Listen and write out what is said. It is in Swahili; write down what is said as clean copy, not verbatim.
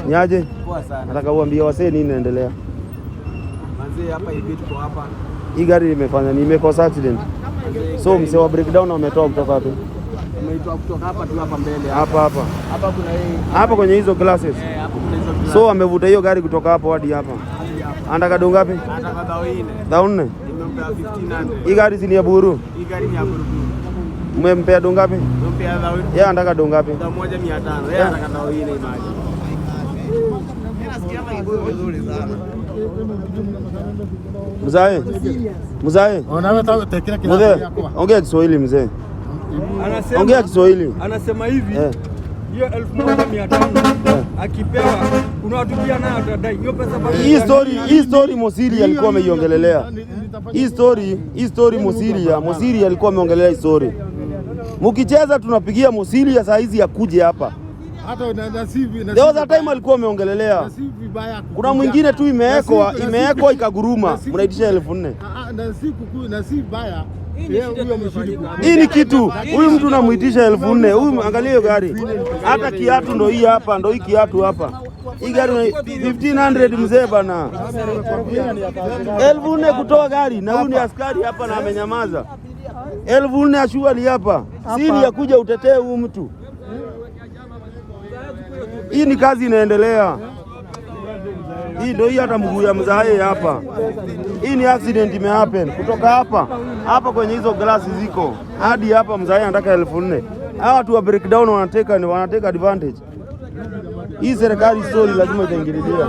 Niaje? Nataka uambie wasee nini inaendelea. Manze hapa hivi tuko hapa. Hii gari nimekosa accident. So msee wa breakdown ametoa kutoka wapi? Umeitoa kutoka hapa tu hapa mbele hapa. Hapa kuna hii. Hapa kwenye hizo glasses. Hapo kuna hizo glasses. So amevuta hiyo gari kutoka hapo hadi hapa. Anataka do ngapi? Anataka dao 4. Nimempea 1500. Hii gari si ni ya buru? Hii gari ni ya buru. Mmempea do ngapi? Nimempea dao 4. Yeye anataka do ngapi? Dao 1500. Yeye anataka dao 4 imagine. Mzae. Ongea Kiswahili mzee. Ongea Kiswahili. Anasema hivi. Hiyo 1500 akipewa unawatupia nayo atadai. Hiyo pesa bado. Hii story Mosiri alikuwa ameiongelelea. Hii story Mosiri alikuwa ameongelea hii story. Mkicheza tunapigia Mosiri ya saa hizi ya kuje hapa. Hata nasibi time alikuwa ameongelelea. Kuna mwingine tu imeekwa ikaguruma. Mnaitisha 1400. Nasibi baya. Hii ni kitu. Huyu mtu namuitisha 1400. Huyu angalia hiyo gari. Hata kiatu ndo hii hapa, ndo hii kiatu hapa. Hii gari 1500 mzee bana. 1400 kutoa gari na huyu ni askari hapa na amenyamaza. 1400 ashuali hapa. Siri ya kuja utetee huyu mtu. Hii ni kazi inaendelea. Hii ndio hii hata mguu ya mzae hapa. Hii ni accident imehappen. Kutoka hapa kwenye hizo glasi ziko hadi hapa mzae anataka 1400. Hawa watu wa breakdown wanateka advantage. Hii serikali story lazima itaingililia.